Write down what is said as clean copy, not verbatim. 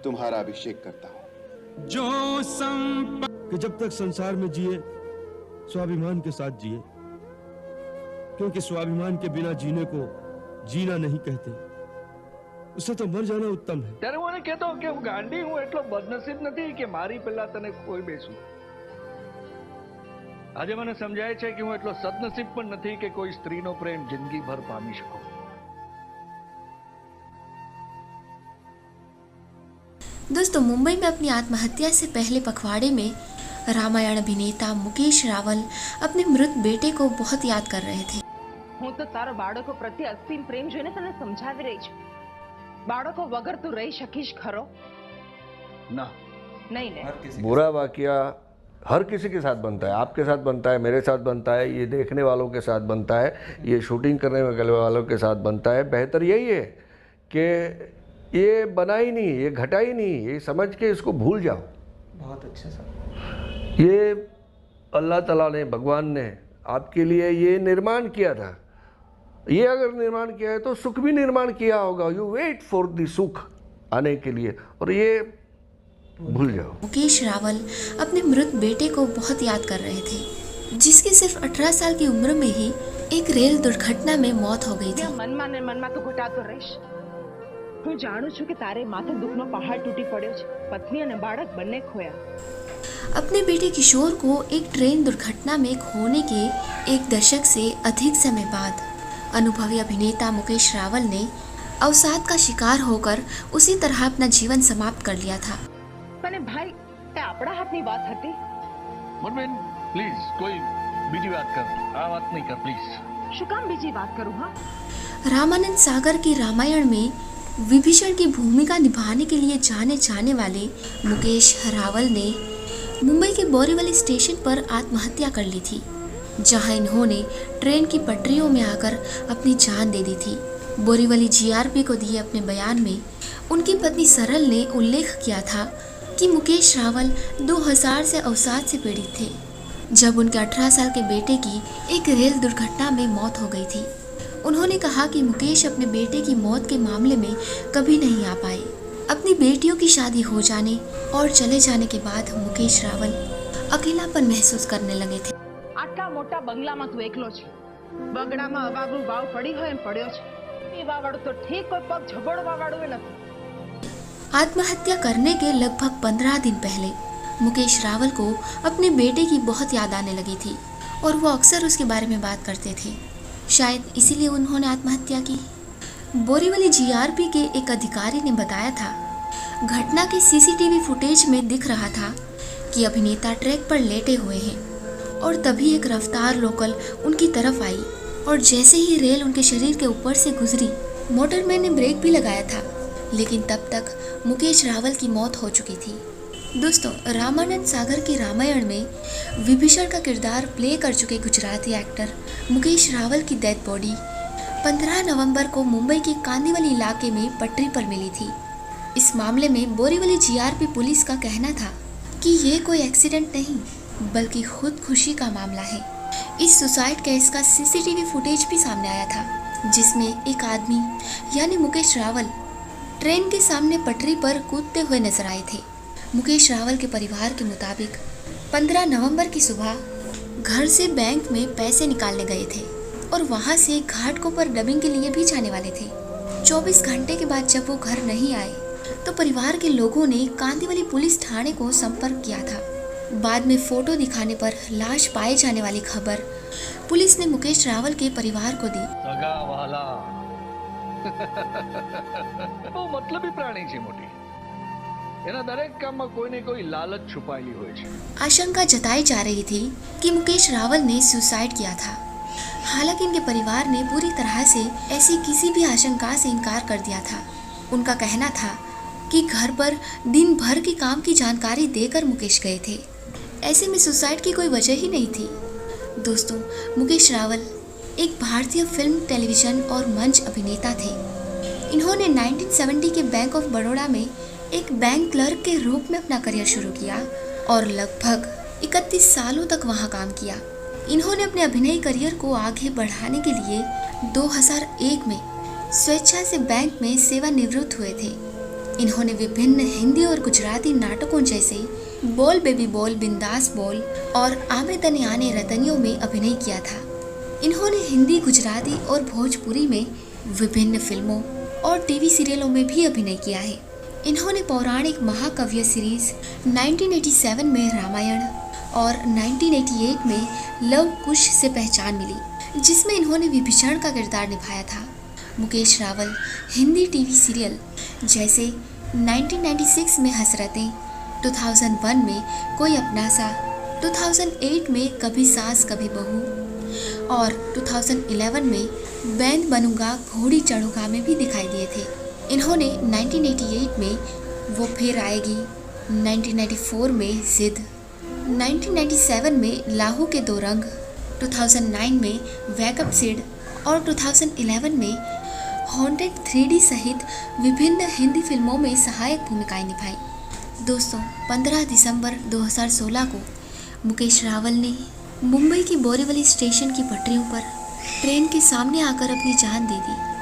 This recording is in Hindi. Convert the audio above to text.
तुम्हारा अभिषेक करता हूं। कि जब तक संसार में जिए स्वाभिमान के साथ जिए, क्योंकि स्वाभिमान के बिना जीने को जीना नहीं कहते, उससे तो मर जाना उत्तम है। ત્યારે હું એને કહેતો કે હું ગાંડી હું એટલો બદનસીબ નથી કે મારી પહેલા તને કોઈ બેસું। આજે મને સમજાય છે કે હું એટલો સદનસીબ પણ નથી કે કોઈ સ્ત્રીનો પ્રેમ જિંદગીભર પામી શકું। दोस्तों, मुंबई में अपनी आत्महत्या से पहले पखवाड़े में रामायण अभिनेता मुकेश रावल अपने मृत बेटे को बहुत याद कर रहे थे। હું તો તારો બાળકો પ્રત્યે અસીમ પ્રેમ જોઈને તને સમજાવી રહી છું। બાળકો વગર તું રહી શકીશ ખરો? ના, નહીં ને। बुरा वाकया हर किसी के साथ बनता है, आपके साथ बनता है, मेरे साथ बनता है, ये देखने वालों के साथ बनता है, ये शूटिंग करने वालों के साथ बनता है। बेहतर यही है कि ये बना ही नहीं, ये घटा ही नहीं, ये समझ के इसको भूल जाओ। बहुत अच्छा सर। ये अल्लाह ताला ने, भगवान ने आपके लिए ये निर्माण किया था। ये अगर निर्माण किया है तो सुख भी निर्माण किया होगा। यू वेट फॉर द सुख आने के लिए, और ये भूल जाओ। मुकेश रावल अपने मृत बेटे को बहुत याद कर रहे थे, जिसकी सिर्फ 18 साल की उम्र में ही एक रेल दुर्घटना में मौत हो गई थी। મનમાં ને મનમાં તો ઘટાતો રહીશ। હું જાણું છું કે તારે માથે દુઃખનો પહાડ તૂટી પડ્યો છે। પત્ની અને બાળક બંને ખોયા। अपने बेटे किशोर को एक ट्रेन दुर्घटना में खोने के एक दशक से अधिक समय बाद अनुभवी अभिनेता मुकेश रावल ने अवसाद का शिकार होकर उसी तरह अपना जीवन समाप्त कर लिया था। અને ભાઈ, તે આપણા હાથની વાત હતી। મનમેન પ્લીઝ કોઈ બીજી વાત કર, આ વાત નહીં કર પ્લીઝ। શું કામ બીજી વાત કરું? હા, रामानंद सागर की रामायण में विभीषण की भूमिका निभाने के लिए जाने जाने वाले मुकेश रावल ने मुंबई के बोरीवली स्टेशन पर आत्महत्या कर ली थी, जहां इन्होंने ट्रेन की पटरियों में आकर अपनी जान दे दी थी। बोरीवली जीआरपी को दिए अपने बयान में उनकी पत्नी सरल ने उल्लेख किया था कि मुकेश रावल 2000 से अवसाद से पीड़ित थे, जब उनके 18 साल के बेटे की एक रेल दुर्घटना में मौत हो गई थी। उन्होंने कहा कि मुकेश अपने बेटे की मौत के मामले में कभी नहीं आ पाए। अपनी बेटियों की शादी हो जाने और चले जाने के बाद मुकेश रावल अकेलापन महसूस करने लगे थे। આટલા મોટા બંગલામાં તું એકલો છે। બગડામાં અવાગરું વાવ પડી હોય એમ પડ્યો છે। એ વાવાળું તો ઠીક, કોઈ પગ ઝબડવા વાળું એ નથી। आत्महत्या करने के लगभग 15 दिन पहले मुकेश रावल को अपने बेटे की बहुत याद आने लगी थी और वो अक्सर उसके बारे में बात करते थे। शायद इसीलिए उन्होंने आत्महत्या की। बोरीवली जीआरपी के एक अधिकारी ने बताया था, घटना के सीसीटीवी फुटेज में दिख रहा था कि अभिनेता ट्रैक पर लेटे हुए हैं और तभी एक रफ्तार लोकल उनकी तरफ आई और जैसे ही रेल उनके शरीर के ऊपर से गुजरी, मोटरमैन ने ब्रेक भी लगाया था, लेकिन तब तक मुकेश रावल की मौत हो चुकी थी। दोस्तों, रामानंद सागर की रामायण में विभीषण का किरदार प्ले कर चुके गुजराती एक्टर मुकेश रावल की डेड बॉडी 15 नवंबर को मुंबई के कांदिवली इलाके में पटरी पर मिली थी। इस मामले में बोरीवली जीआरपी पुलिस का कहना था कि ये कोई एक्सीडेंट नहीं बल्कि खुदकुशी का मामला है। इस सुसाइड केस का सीसीटीवी फुटेज भी सामने आया था, जिसमें एक आदमी यानी मुकेश रावल ट्रेन के सामने पटरी पर कूदते हुए नजर आए थे। मुकेश रावल के परिवार के मुताबिक 15 नवंबर की सुबह घर से बैंक में पैसे निकालने गए थे और वहां से घाटकों पर डबिंग के लिए भी जाने वाले थे। 24 घंटे के बाद जब वो घर नहीं आए तो परिवार के लोगों ने कांदिवली पुलिस थाने को संपर्क किया था। बाद में फोटो दिखाने पर लाश पाए जाने वाली खबर पुलिस ने मुकेश रावल के परिवार को दी। સગા વહાલા બહુ મતલબી પ્રાણી છે મોટી। એના દરેક કામમાં કોઈને કોઈ લાલચ છુપાયેલી હોય છે। आशंका जताई जा रही थी कि मुकेश रावल ने सुसाइड किया था। हालांकि इनके परिवार ने पूरी तरह से ऐसी किसी भी आशंका से इनकार कर दिया था। उनका कहना था कि घर पर दिन भर के काम की जानकारी देकर मुकेश गए थे, ऐसे में सुसाइड की कोई वजह ही नहीं थी। दोस्तों, मुकेश रावल एक भारतीय फिल्म, टेलीविजन और मंच अभिनेता थे। इन्होंने 1970 के बैंक ऑफ बड़ौदा में एक बैंक क्लर्क के रूप में अपना करियर शुरू किया और लगभग 31 सालों तक वहां काम किया। इन्होंने अपने अभिनय करियर को आगे बढ़ाने के लिए 2001 में स्वेच्छा से बैंक में सेवानिवृत्त हुए थे। इन्होंने विभिन्न हिंदी और गुजराती नाटकों जैसे बोल बेबी बोल, बिंदास बोल और आमे तने आने रतनियों में अभिनय किया था। इन्होंने हिंदी, गुजराती और भोजपुरी में विभिन्न फिल्मों और टीवी सीरियलों में भी अभिनय किया है। इन्होंने पौराणिक महाकाव्य सीरीज 1987 में रामायण और 1988 में लव कुश से पहचान मिली, जिसमें इन्होंने विभीषण का किरदार निभाया था। मुकेश रावल हिंदी टीवी सीरियल जैसे 1996 में हसरतें, 2001 में कोई अपना सा, 2008 में कभी सास कभी बहू और 2011 में बैंड बनूंगा घोड़ी चढ़ूंगा में भी दिखाई दिए थे। इन्होंने 1988 में वो फिर आएगी, 1994 में जिद, 1997 में लाहू के दो रंग, 2009 में वेकअप सिड और 2011 में हॉन्टेड 3D सहित विभिन्न हिंदी फिल्मों में सहायक भूमिकाएं निभाई। दोस्तों, 15 दिसंबर 2016 को मुकेश रावल ने मुंबई की बोरीवली स्टेशन की पटरियों पर ट्रेन के सामने आकर अपनी जान दे दी।